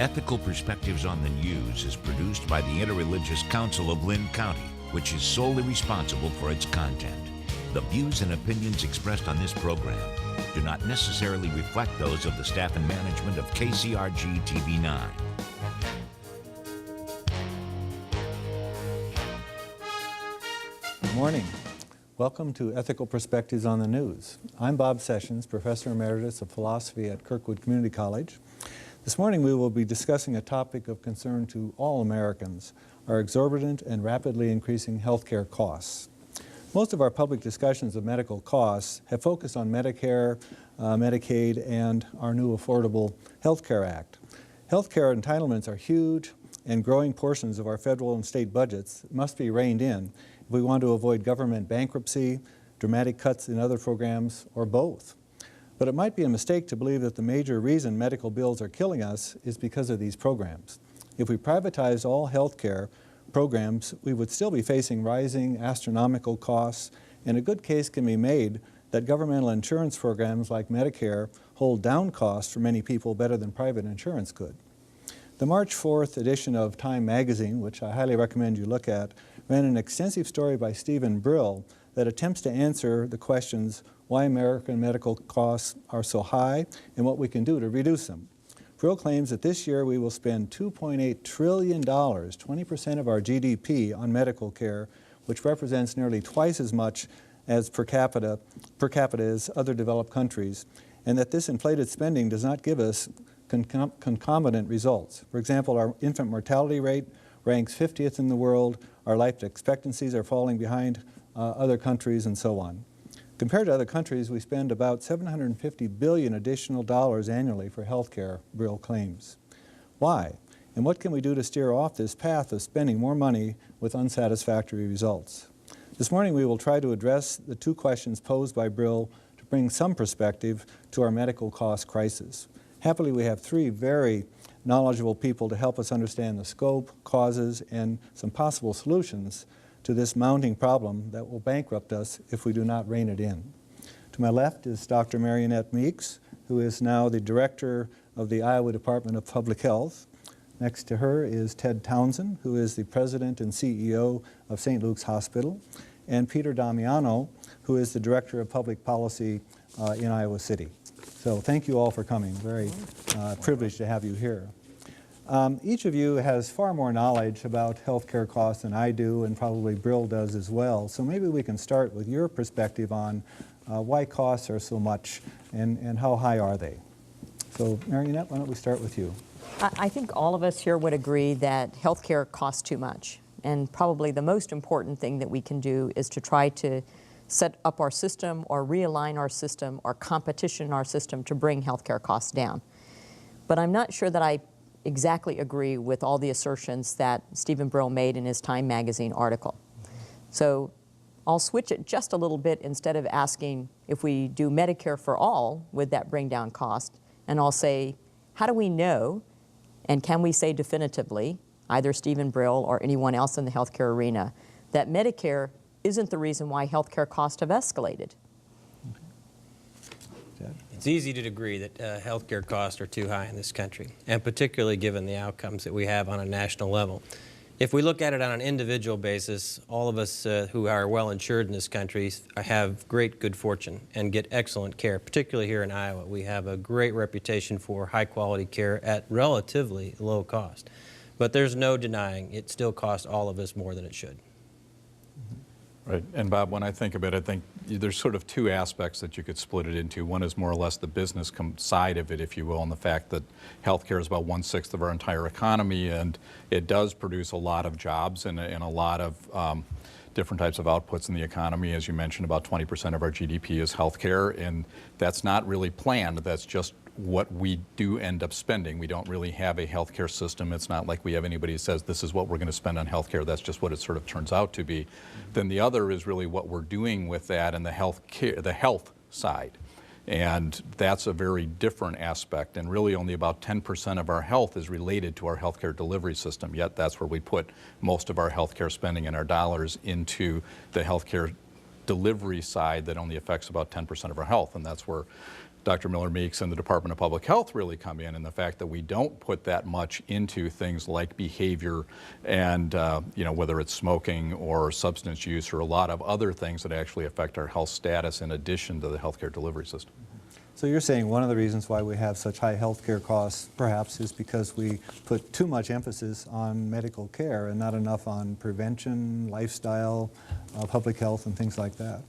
Ethical Perspectives on the News is produced by the Interreligious Council of Linn County, which is solely responsible for its content. The views and opinions expressed on this program do not necessarily reflect those of the staff and management of KCRG TV9. Good morning. Welcome to Ethical Perspectives on the News. I'm Bob Sessions, Professor Emeritus of Philosophy at Kirkwood Community College. This morning we will be discussing a topic of concern to all Americans, our exorbitant and rapidly increasing healthcare costs. Most of our public discussions of medical costs have focused on Medicare, Medicaid, and our new Affordable Health Care Act. Healthcare entitlements are huge, and growing portions of our federal and state budgets must be reined in if we want to avoid government bankruptcy, dramatic cuts in other programs, or both. But it might be a mistake to believe that the major reason medical bills are killing us is because of these programs. If we privatized all health care programs, we would still be facing rising astronomical costs, and a good case can be made that governmental insurance programs like Medicare hold down costs for many people better than private insurance could. The March 4th edition of Time magazine, which I highly recommend you look at, ran an extensive story by Stephen Brill that attempts to answer the questions why American medical costs are so high and what we can do to reduce them. Brill claims that this year we will spend $2.8 trillion, 20% of our GDP, on medical care, which represents nearly twice as much as per capita as other developed countries, and that this inflated spending does not give us concomitant results. For example, our infant mortality rate ranks 50th in the world, our life expectancies are falling behind other countries, and so on. Compared to other countries, we spend about $750 billion additional dollars annually for health care, Brill claims. Why? And what can we do to steer off this path of spending more money with unsatisfactory results? This morning we will try to address the two questions posed by Brill to bring some perspective to our medical cost crisis. Happily, we have three very knowledgeable people to help us understand the scope, causes, and some possible solutions to this mounting problem that will bankrupt us if we do not rein it in. To my left is Dr. Marionette Meeks, who is now the Director of the Iowa Department of Public Health. Next to her is Ted Townsend, who is the President and CEO of St. Luke's Hospital, and Peter Damiano, who is the Director of Public Policy in Iowa City. So thank you all for coming. Very privileged to have you here. Each of you has far more knowledge about healthcare costs than I do, and probably Brill does as well. So maybe we can start with your perspective on why costs are so much and how high are they. So Marionette, why don't we start with you? I think all of us here would agree that healthcare costs too much. And probably the most important thing that we can do is to try to set up our system or realign our system or competition in our system to bring healthcare costs down. But I'm not sure that I exactly agree with all the assertions that Stephen Brill made in his Time magazine article. So I'll switch it just a little bit. Instead of asking if we do Medicare for all, would that bring down cost? And I'll say, how do we know, and can we say definitively, either Stephen Brill or anyone else in the healthcare arena, that Medicare isn't the reason why healthcare costs have escalated? It's easy to agree that healthcare costs are too high in this country, and particularly given the outcomes that we have on a national level. If we look at it on an individual basis, all of us who are well insured in this country have great good fortune and get excellent care, particularly here in Iowa. We have a great reputation for high quality care at relatively low cost. But there's no denying it still costs all of us more than it should. Right, and Bob, when I think of it, I think there's sort of two aspects that you could split it into. One is more or less the business side of it, if you will, and the fact that healthcare is about 1/6 of our entire economy, and it does produce a lot of jobs and a lot of different types of outputs in the economy. As you mentioned, about 20% of our GDP is healthcare, and that's not really planned. That's just what we do end up spending. We don't really have a healthcare system. It's not like we have anybody who says this is what we're going to spend on healthcare. That's just what it sort of turns out to be. Then the other is really what we're doing with that and the health side. And that's a very different aspect, and really only about 10% of our health is related to our healthcare delivery system, yet that's where we put most of our healthcare spending and our dollars into the healthcare delivery side that only affects about 10% of our health, and that's where Dr. Miller-Meeks and the Department of Public Health really come in, and the fact that we don't put that much into things like behavior and whether it's smoking or substance use or a lot of other things that actually affect our health status in addition to the healthcare delivery system. So you're saying one of the reasons why we have such high healthcare costs perhaps is because we put too much emphasis on medical care and not enough on prevention, lifestyle, public health, and things like that.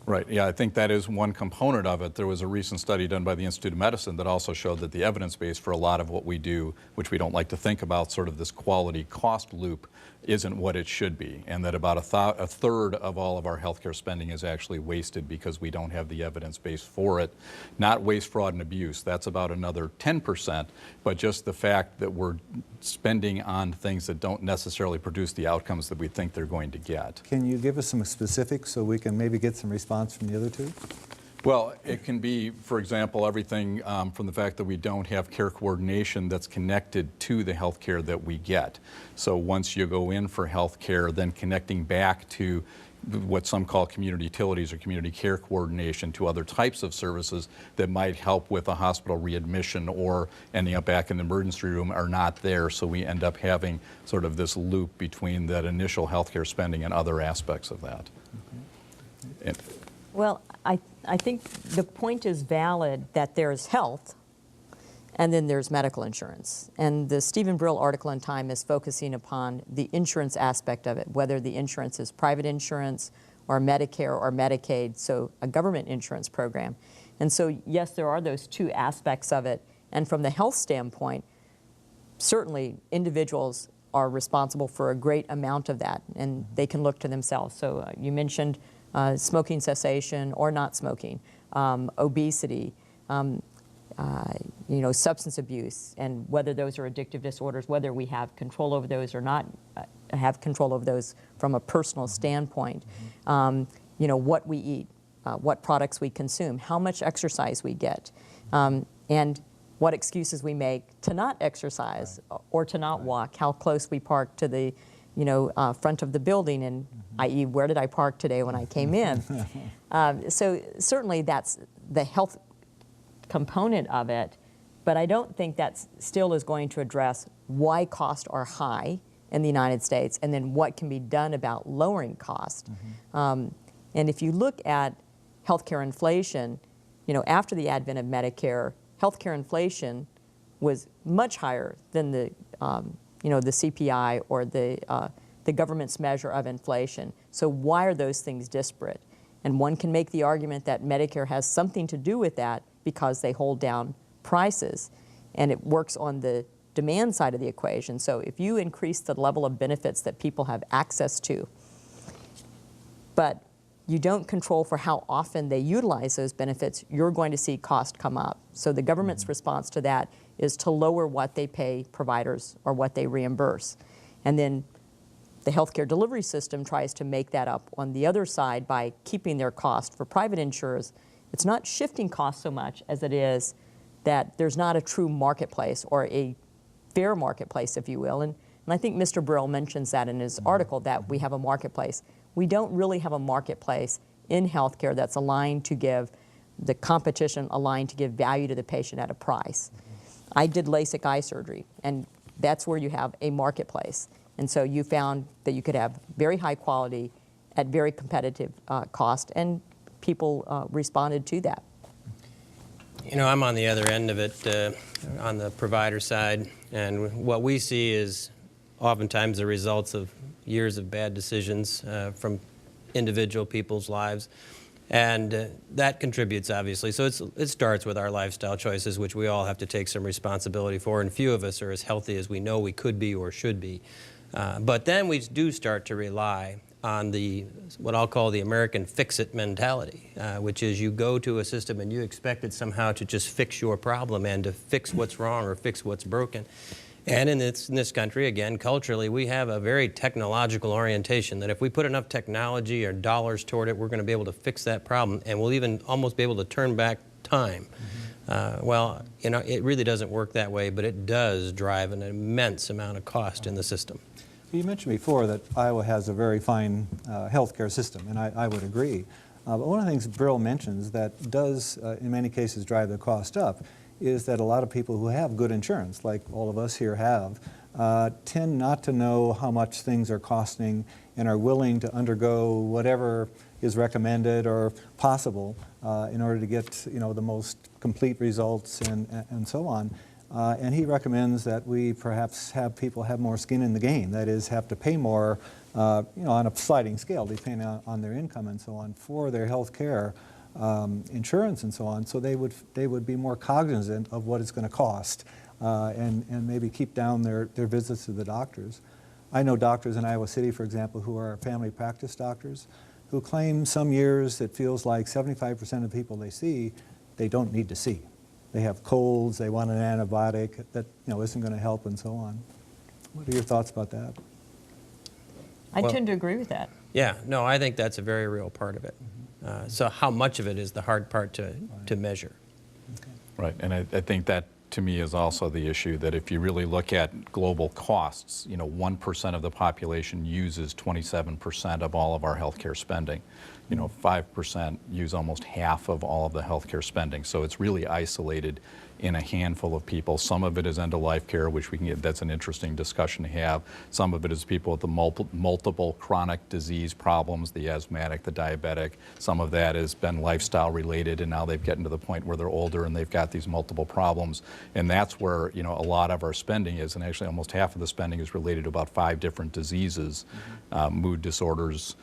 Right, yeah, I think that is one component of it. There was a recent study done by the Institute of Medicine that also showed that the evidence base for a lot of what we do, which we don't like to think about, sort of this quality cost loop, isn't what it should be, and that about a third of all of our healthcare spending is actually wasted because we don't have the evidence base for it. Not waste, fraud, and abuse, that's about another 10%, but just the fact that we're spending on things that don't necessarily produce the outcomes that we think they're going to get. Can you give us some specifics so we can maybe get some response from the other two? Well, it can be, for example, everything from the fact that we don't have care coordination that's connected to the health care that we get. So once you go in for health care, then connecting back to what some call community utilities or community care coordination to other types of services that might help with a hospital readmission or ending up back in the emergency room are not there. So we end up having sort of this loop between that initial healthcare spending and other aspects of that. And, Well, I think the point is valid that there's health and then there's medical insurance. And the Stephen Brill article in Time is focusing upon the insurance aspect of it, whether the insurance is private insurance or Medicare or Medicaid, so a government insurance program. And so, yes, there are those two aspects of it. And from the health standpoint, certainly individuals are responsible for a great amount of that, and they can look to themselves. So you mentioned smoking cessation or not smoking, obesity, substance abuse, and whether those are addictive disorders, whether we have control over those or not have control over those from a personal standpoint. What we eat, what products we consume, how much exercise we get, and what excuses we make to not exercise or to not walk, how close we park to the front of the building, and i.e. where did I park today when I came in. So certainly that's the health component of it, but I don't think that still is going to address why costs are high in the United States and then what can be done about lowering cost. And if you look at healthcare inflation, after the advent of Medicare, healthcare inflation was much higher than the the CPI or the government's measure of inflation. So why are those things disparate? And one can make the argument that Medicare has something to do with that because they hold down prices, and it works on the demand side of the equation. So if you increase the level of benefits that people have access to, but you don't control for how often they utilize those benefits, you're going to see cost come up. So the government's response to that is to lower what they pay providers or what they reimburse. And then the healthcare delivery system tries to make that up on the other side by keeping their cost. For private insurers, it's not shifting costs so much as it is that there's not a true marketplace or a fair marketplace, if you will. And I think Mr. Brill mentions that in his article, that we have a marketplace. We don't really have a marketplace in healthcare that's aligned to give the competition, aligned to give value to the patient at a price. I did LASIK eye surgery, and that's where you have a marketplace. And so you found that you could have very high quality at very competitive cost, and people responded to that. I'm on the other end of it, on the provider side, and what we see is oftentimes the results of years of bad decisions from individual people's lives, and that contributes, obviously. So it starts with our lifestyle choices, which we all have to take some responsibility for, and few of us are as healthy as we know we could be or should be. But then we do start to rely on what I'll call the American fix-it mentality, which is you go to a system and you expect it somehow to just fix your problem and to fix what's wrong or fix what's broken. And in this country, again, culturally, we have a very technological orientation that if we put enough technology or dollars toward it, we're going to be able to fix that problem, and we'll even almost be able to turn back time. Well, it really doesn't work that way, but it does drive an immense amount of cost in the system. You mentioned before that Iowa has a very fine healthcare system, and I would agree. But one of the things Brill mentions that does, in many cases, drive the cost up is that a lot of people who have good insurance, like all of us here have, tend not to know how much things are costing and are willing to undergo whatever is recommended or possible in order to get the most complete results and so on. And he recommends that we perhaps have people have more skin in the game, that is, have to pay more on a sliding scale depending on their income and so on for their health care insurance and so on, so they would be more cognizant of what it's going to cost and maybe keep down their visits to the doctors. I know doctors in Iowa City, for example, who are family practice doctors, who claim some years it feels like 75% of the people they see, they don't need to see. They have colds, they want an antibiotic that isn't going to help and so on. What are your thoughts about that? I tend to agree with that. Yeah, no, I think that's a very real part of it. So how much of it is the hard part to measure? Okay. Right, and I think that to me is also the issue that if you really look at global costs, 1% of the population uses 27% of all of our healthcare spending. 5% use almost half of all of the healthcare spending. So it's really isolated in a handful of people. Some of it is end-of-life care, which we can get, that's an interesting discussion to have. Some of it is people with the multiple chronic disease problems, the asthmatic, the diabetic. Some of that has been lifestyle related, and now they've gotten to the point where they're older and they've got these multiple problems. And that's where, a lot of our spending is, and actually almost half of the spending is related to about 5 different diseases, mood disorders,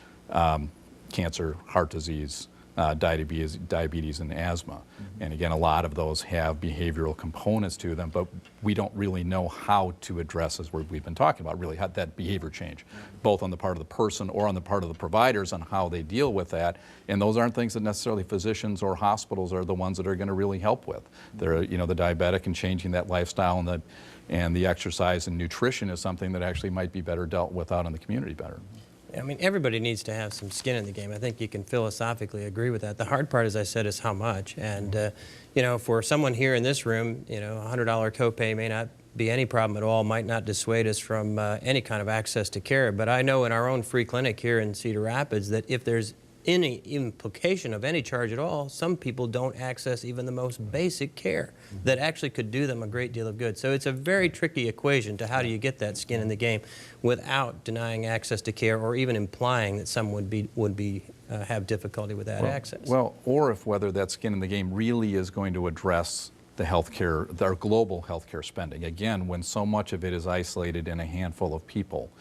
cancer, heart disease, diabetes and asthma. And again, a lot of those have behavioral components to them, but we don't really know how to address, as we've been talking about, really how that behavior change, both on the part of the person or on the part of the providers on how they deal with that. And those aren't things that necessarily physicians or hospitals are the ones that are going to really help with. They're, the diabetic and changing that lifestyle and the exercise and nutrition is something that actually might be better dealt with out in the community better. I mean, everybody needs to have some skin in the game. I think you can philosophically agree with that. The hard part, as I said, is how much. And, for someone here in this room, a $100 copay may not be any problem at all, might not dissuade us from any kind of access to care. But I know in our own free clinic here in Cedar Rapids that if there's any implication of any charge at all, some people don't access even the most basic care that actually could do them a great deal of good. So it's a very tricky equation to how do you get that skin in the game without denying access to care or even implying that some would have difficulty with that access. Well, or if whether that skin in the game really is going to address the healthcare, our global healthcare spending. Again, when so much of it is isolated in a handful of people.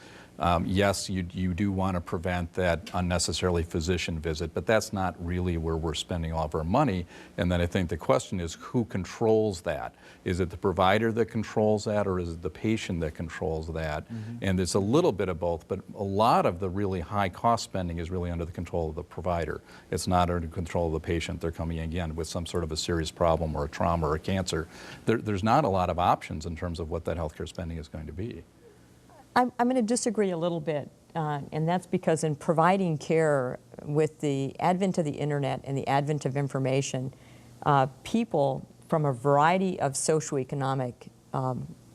Yes, you do want to prevent that unnecessarily physician visit, but that's not really where we're spending all of our money. And then I think the question is, who controls that? Is it the provider that controls that, or is it the patient that controls that? And it's a little bit of both, but a lot of the really high cost spending is really under the control of the provider. It's not under control of the patient. They're coming again with some sort of a serious problem or a trauma or a cancer. There's not a lot of options in terms of what that healthcare spending is going to be. I'm going to disagree a little bit, and that's because in providing care with the advent of the internet and the advent of information, people from a variety of socioeconomic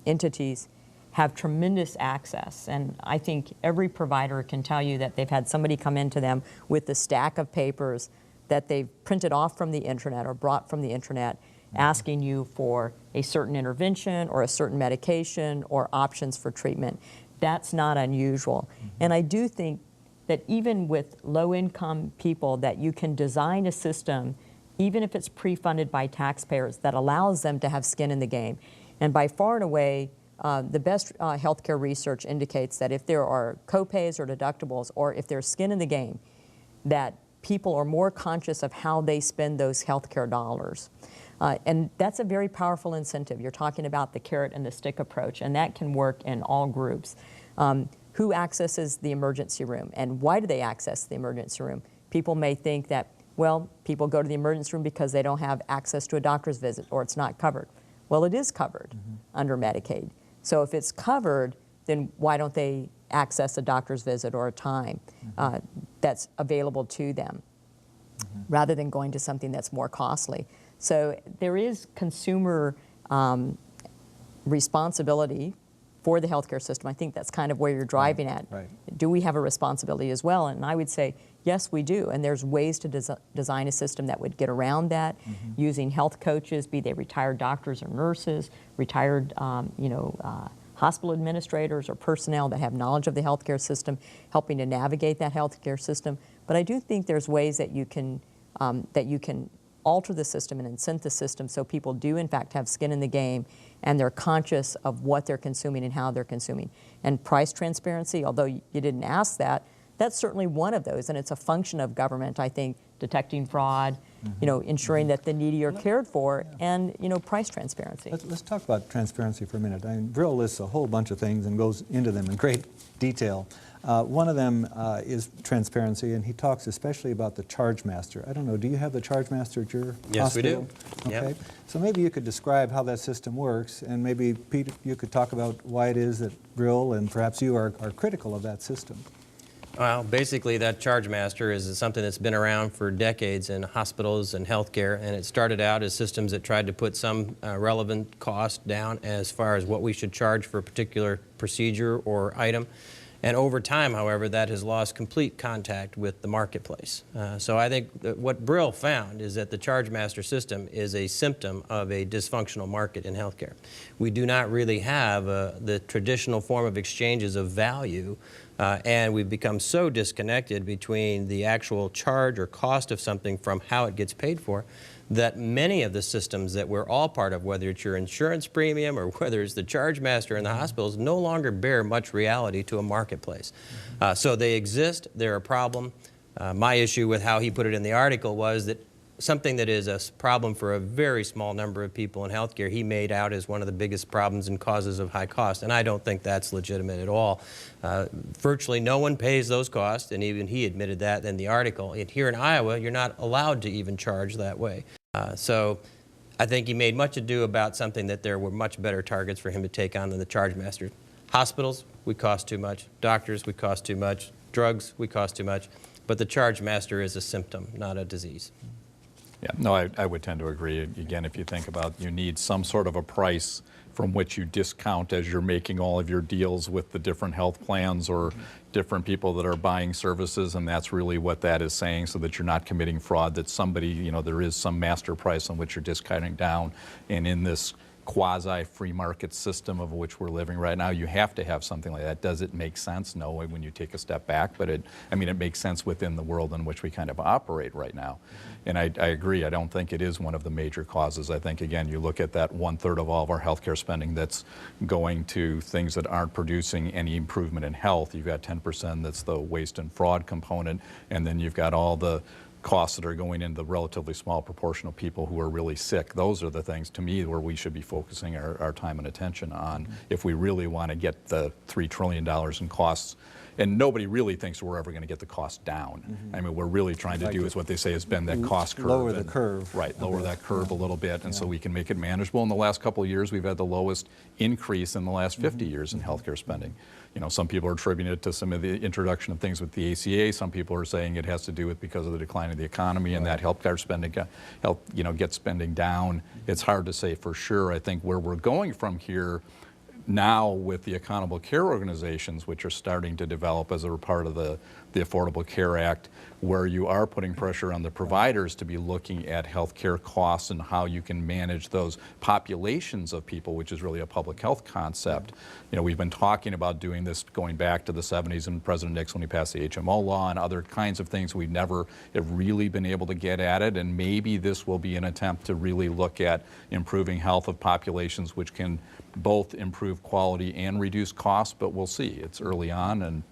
entities have tremendous access. And I think every provider can tell you that they've had somebody come into them with a stack of papers that they've printed off from the internet or brought from the internet, asking you for a certain intervention or a certain medication or options for treatment. That's not unusual. And I do think that even with low-income people, that you can design a system, even if it's pre-funded by taxpayers, that allows them to have skin in the game. And by far and away, the best healthcare research indicates that if there are copays or deductibles, or if there's skin in the game, that people are more conscious of how they spend those healthcare dollars. And that's a very powerful incentive. You're talking about the carrot and the stick approach, and that can work in all groups. Who accesses the emergency room, and why do they access the emergency room? People may think that, well, people go to the emergency room because they don't have access to a doctor's visit or it's not covered. Well, it is covered under Medicaid. So if it's covered, then why don't they access a doctor's visit or a time that's available to them rather than going to something that's more costly? So there is consumer responsibility for the healthcare system. I think that's kind of where you're driving at. Right. Do we have a responsibility as well? And I would say, yes, we do. And there's ways to design a system that would get around that, using health coaches, be they retired doctors or nurses, retired, hospital administrators or personnel that have knowledge of the healthcare system, helping to navigate that healthcare system. But I do think there's ways that you can alter the system and incent the system so people do in fact have skin in the game and they're conscious of what they're consuming and how they're consuming. And price transparency, although you didn't ask that, that's certainly one of those, and it's a function of government, I think, detecting fraud, ensuring that the needy are cared for, and price transparency. Let's talk about transparency for a minute. I mean, Brill lists a whole bunch of things and goes into them in great detail. One of them is transparency, and he talks especially about the charge master. I don't know, do you have the charge master at your Yes, hospital? we do. Okay. Yep. So maybe you could describe how that system works, and maybe, Pete, you could talk about why it is that Brill and perhaps you are critical of that system. Well, basically that charge master is something that's been around for decades in hospitals and healthcare, and it started out as systems that tried to put some relevant cost down as far as what we should charge for a particular procedure or item. And over time, however, that has lost complete contact with the marketplace. So I think that what Brill found is that the charge master system is a symptom of a dysfunctional market in healthcare. We do not really have the traditional form of exchanges of value, and we've become so disconnected between the actual charge or cost of something from how it gets paid for, that many of the systems that we're all part of, whether it's your insurance premium or whether it's the charge master in the hospitals, no longer bear much reality to a marketplace. So they exist, they're a problem. My issue with how he put it in the article was that something that is a problem for a very small number of people in healthcare, he made out as one of the biggest problems and causes of high cost, and I don't think that's legitimate at all. Virtually no one pays those costs, and even he admitted that in the article. And here in Iowa, you're not allowed to even charge that way. So I think he made much ado about something that there were much better targets for him to take on than the charge master. Hospitals, we cost too much. Doctors, we cost too much. Drugs, we cost too much. But the charge master is a symptom, not a disease. Yeah, no, I would tend to agree. Again, if you think about, you need some sort of a price from which you discount as you're making all of your deals with the different health plans or different people that are buying services, and that's really what that is saying, so that you're not committing fraud, that somebody, there is some master price on which you're discounting down. And in this quasi-free market system of which we're living right now, you have to have something like that. Does it make sense? No, when you take a step back, but it makes sense within the world in which we kind of operate right now. And I agree, I don't think it is one of the major causes. I think, again, you look at that 1/3 of all of our healthcare spending that's going to things that aren't producing any improvement in health. You've got 10% that's the waste and fraud component, and then you've got all the costs that are going into the relatively small proportion of people who are really sick. Those are the things, to me, where we should be focusing our time and attention on if we really want to get the $3 trillion in costs. And nobody really thinks we're ever going to get the cost down. I mean, we're really trying to do is what they say is bend that cost curve. Lower the curve. Right, lower that curve a little bit, and so we can make it manageable. In the last couple of years, we've had the lowest increase in the last 50 years in healthcare spending. Some people are attributing it to some of the introduction of things with the ACA. Some people are saying it has to do with because of the decline of the economy and that healthcare spending, get spending down. It's hard to say for sure. I think where we're going from here now with the accountable care organizations, which are starting to develop as a part of the Affordable Care Act, where you are putting pressure on the providers to be looking at health care costs and how you can manage those populations of people, which is really a public health concept. We've been talking about doing this going back to the 70s and President Nixon when he passed the HMO law and other kinds of things. We never have really been able to get at it, and maybe this will be an attempt to really look at improving health of populations, which can both improve quality and reduce costs, but we'll see. It's early on, and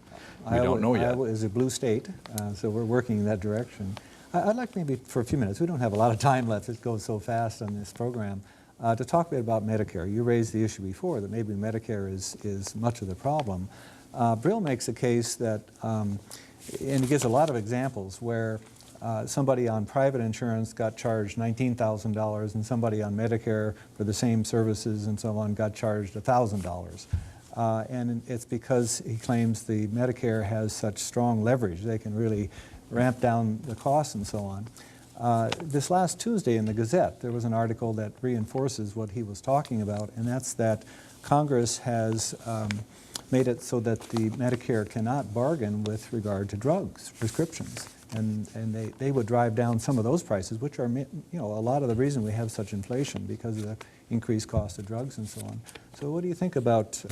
we don't know yet. Iowa is a blue state, so we're working in that direction. I'd like maybe for a few minutes, we don't have a lot of time left, it goes so fast on this program, to talk a bit about Medicare. You raised the issue before that maybe Medicare is much of the problem. Brill makes a case that, and he gives a lot of examples where somebody on private insurance got charged $19,000 and somebody on Medicare for the same services and so on got charged $1,000. And it's because he claims the Medicare has such strong leverage. They can really ramp down the costs and so on. This last Tuesday in the Gazette, there was an article that reinforces what he was talking about, and that's that Congress has made it so that the Medicare cannot bargain with regard to drugs, prescriptions. And they would drive down some of those prices, which are, you know, a lot of the reason we have such inflation because of the increased cost of drugs and so on. So what do you think about,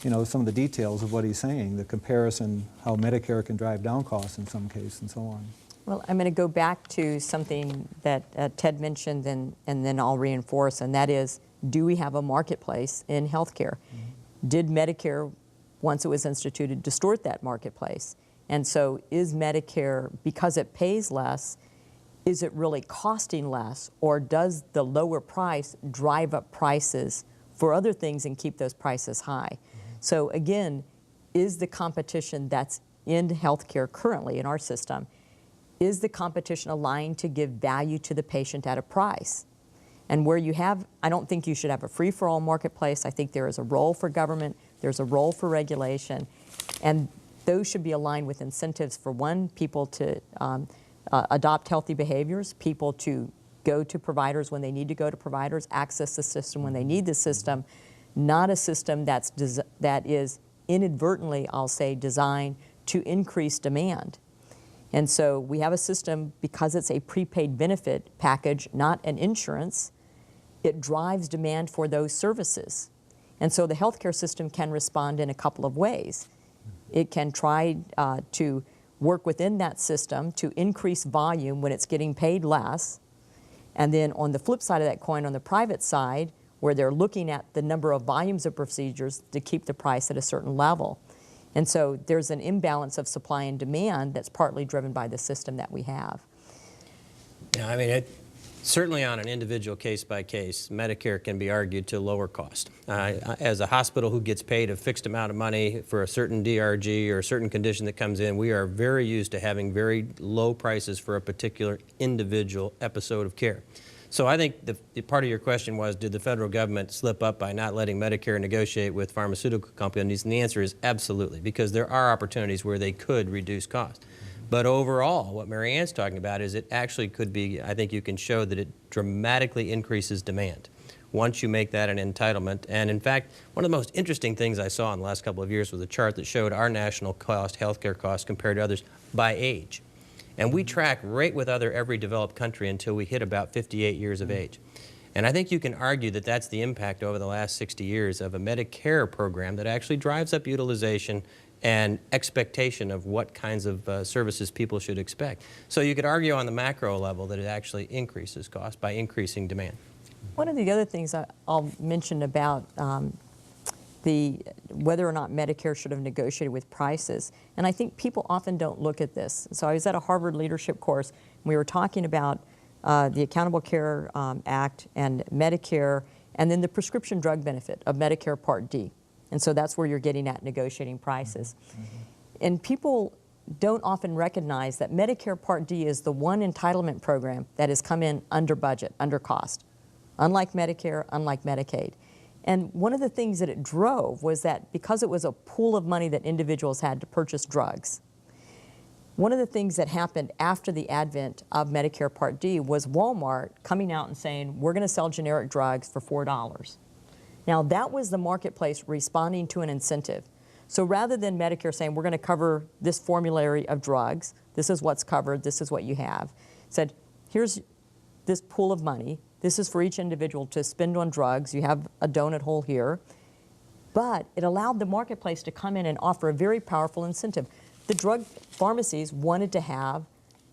you know, some of the details of what he's saying, the comparison, how Medicare can drive down costs in some cases and so on? Well, I'm going to go back to something that Ted mentioned and then I'll reinforce, and that is, do we have a marketplace in healthcare? Mm-hmm. Did Medicare, once it was instituted, distort that marketplace? And so is Medicare, because it pays less, is it really costing less, or does the lower price drive up prices for other things and keep those prices high? Mm-hmm. So again, is the competition that's in healthcare currently in our system, is the competition aligned to give value to the patient at a price? And where you have, I don't think you should have a free-for-all marketplace. I think there is a role for government, there's a role for regulation, and those should be aligned with incentives for, one, people to adopt healthy behaviors, people to go to providers when they need to go to providers, access the system when they need the system, not a system that is inadvertently, I'll say, designed to increase demand. And so we have a system, because it's a prepaid benefit package, not an insurance, it drives demand for those services. And so the healthcare system can respond in a couple of ways. It can try to work within that system to increase volume when it's getting paid less. And then on the flip side of that coin, on the private side, where they're looking at the number of volumes of procedures to keep the price at a certain level. And so there's an imbalance of supply and demand that's partly driven by the system that we have. Yeah, I mean, certainly on an individual case-by-case, Medicare can be argued to lower cost. As a hospital who gets paid a fixed amount of money for a certain DRG or a certain condition that comes in, we are very used to having very low prices for a particular individual episode of care. So I think the part of your question was, did the federal government slip up by not letting Medicare negotiate with pharmaceutical companies? And the answer is absolutely, because there are opportunities where they could reduce cost. But overall, what Mary Ann's talking about is it actually could be, I think you can show that it dramatically increases demand once you make that an entitlement. And in fact, one of the most interesting things I saw in the last couple of years was a chart that showed our national cost, healthcare costs compared to others by age. And we track right with every developed country until we hit about 58 years of age. And I think you can argue that that's the impact over the last 60 years of a Medicare program that actually drives up utilization and expectation of what kinds of services people should expect. So you could argue on the macro level that it actually increases cost by increasing demand. One of the other things I'll mention about whether or not Medicare should have negotiated with prices, and I think people often don't look at this. So I was at a Harvard leadership course, and we were talking about the Accountable Care Act and Medicare, and then the prescription drug benefit of Medicare Part D. And so that's where you're getting at negotiating prices. Mm-hmm. And people don't often recognize that Medicare Part D is the one entitlement program that has come in under budget, under cost, unlike Medicare, unlike Medicaid. And one of the things that it drove was that because it was a pool of money that individuals had to purchase drugs, one of the things that happened after the advent of Medicare Part D was Walmart coming out and saying, we're going to sell generic drugs for $4. Now, that was the marketplace responding to an incentive. So rather than Medicare saying, we're going to cover this formulary of drugs, this is what's covered, this is what you have, said, here's this pool of money, this is for each individual to spend on drugs, you have a donut hole here, but it allowed the marketplace to come in and offer a very powerful incentive. The drug pharmacies wanted to have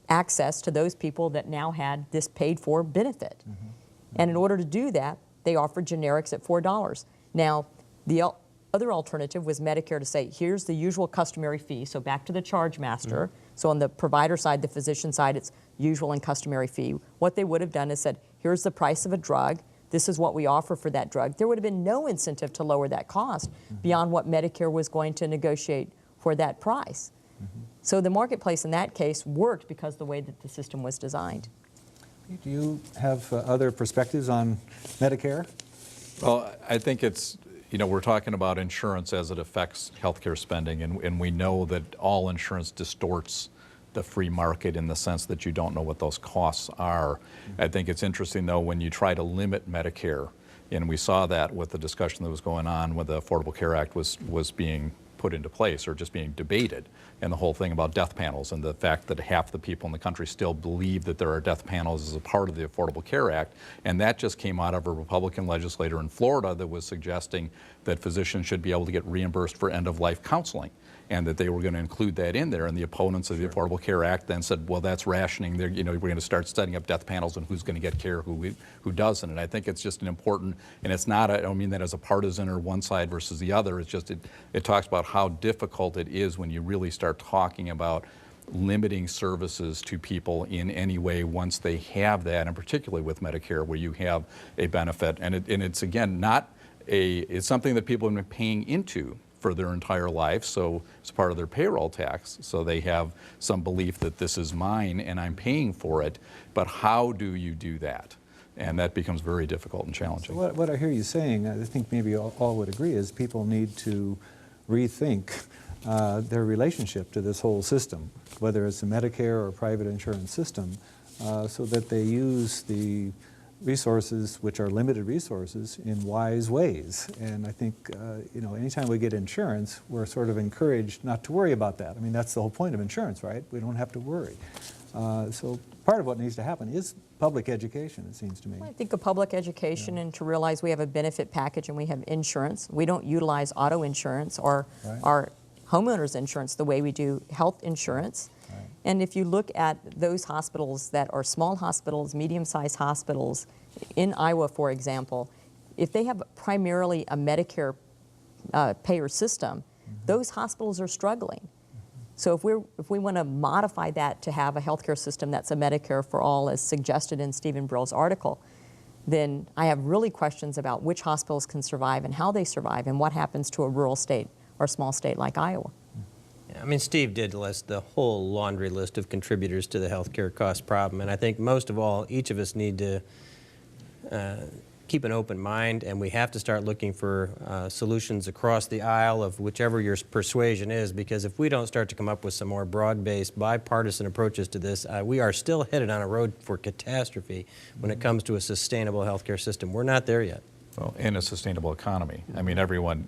access to those people that now had this paid-for benefit. Mm-hmm. And in order to do that, they offered generics at $4. Now, the other alternative was Medicare to say, here's the usual customary fee, so back to the charge master. Mm-hmm. So on the provider side, the physician side, it's usual and customary fee. What they would have done is said, here's the price of a drug, this is what we offer for that drug. There would have been no incentive to lower that cost beyond what Medicare was going to negotiate for that price. Mm-hmm. So the marketplace in that case worked because of the way that the system was designed. Do you have other perspectives on Medicare? Well, I think it's, you know, we're talking about insurance as it affects healthcare spending, and we know that all insurance distorts the free market in the sense that you don't know what those costs are. I think it's interesting, though, when you try to limit Medicare And we saw that with the discussion that was going on when the Affordable Care Act was being put into place or just being debated, and the whole thing about death panels and the fact that half the people in the country still believe that there are death panels as a part of the Affordable Care Act. And that just came out of a Republican legislator in Florida that was suggesting that physicians should be able to get reimbursed for end-of-life counseling, and that they were going to include that in there. And the opponents of the Affordable Care Act then said, well, that's rationing. We're going to start setting up death panels and who's going to get care, who doesn't. And I think it's just an important, and it's not, I don't mean that as a partisan or one side versus the other. It's just, it talks about how difficult it is when you really start talking about limiting services to people in any way once they have that, and particularly with Medicare where you have a benefit. And it's again, it's something that people have been paying into for their entire life, so it's part of their payroll tax, so they have some belief that this is mine and I'm paying for it, but how do you do that? And that becomes very difficult and challenging. So what I hear you saying, I think maybe all would agree, is people need to rethink their relationship to this whole system, whether it's a Medicare or private insurance system, so that they use the resources, which are limited resources, in wise ways. And I think, anytime we get insurance, we're sort of encouraged not to worry about that. I mean, that's the whole point of insurance, right? We don't have to worry. So part of what needs to happen is public education, it seems to me. I think of public education and to realize we have a benefit package and we have insurance. We don't utilize auto insurance or our homeowners insurance the way we do health insurance. And if you look at those hospitals that are small hospitals, medium-sized hospitals, in Iowa, for example, if they have primarily a Medicare payer system, those hospitals are struggling. So if we want to modify that to have a healthcare system that's a Medicare for all, as suggested in Stephen Brill's article, then I have really questions about which hospitals can survive and how they survive and what happens to a rural state or small state like Iowa. I mean, Steve did list the whole laundry list of contributors to the healthcare cost problem, and I think most of all, each of us need to keep an open mind, and we have to start looking for solutions across the aisle of whichever your persuasion is, because if we don't start to come up with some more broad-based, bipartisan approaches to this, we are still headed on a road for catastrophe when it comes to a sustainable healthcare system. We're not there yet. Well, in a sustainable economy. I mean,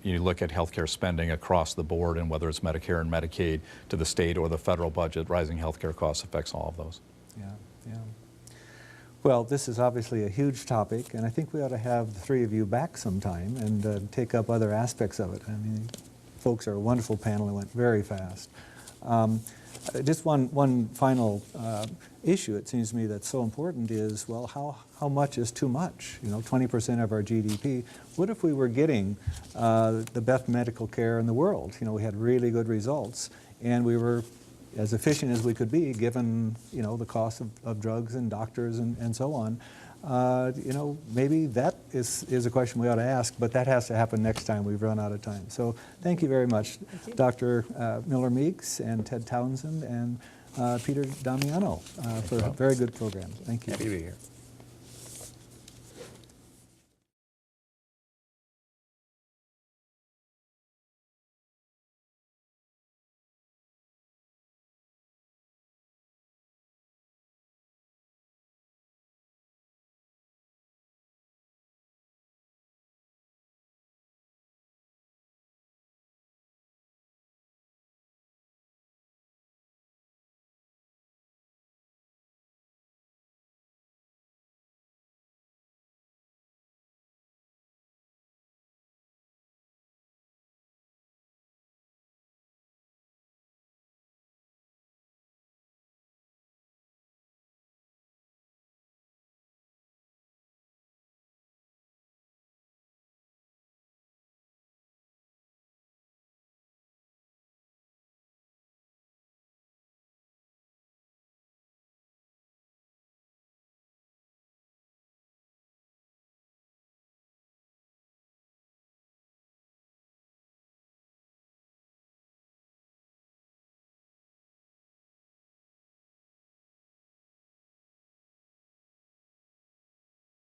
you look at healthcare spending across the board, and whether it's Medicare and Medicaid to the state or the federal budget, rising healthcare costs affects all of those. Yeah. Well, this is obviously a huge topic, and I think we ought to have the three of you back sometime and take up other aspects of it. I mean, folks are a wonderful panel. It went very fast. Just one final issue, it seems to me, that's so important is, well, how much is too much? 20% of our GDP. What if we were getting the best medical care in the world? We had really good results, and we were as efficient as we could be, given the cost of drugs and doctors and so on. Maybe that is a question we ought to ask, but that has to happen next time. We've run out of time. So thank you very much, Dr. Miller-Meeks and Ted Townsend and Peter Damiano for a very good program. Thank you. Happy to be here.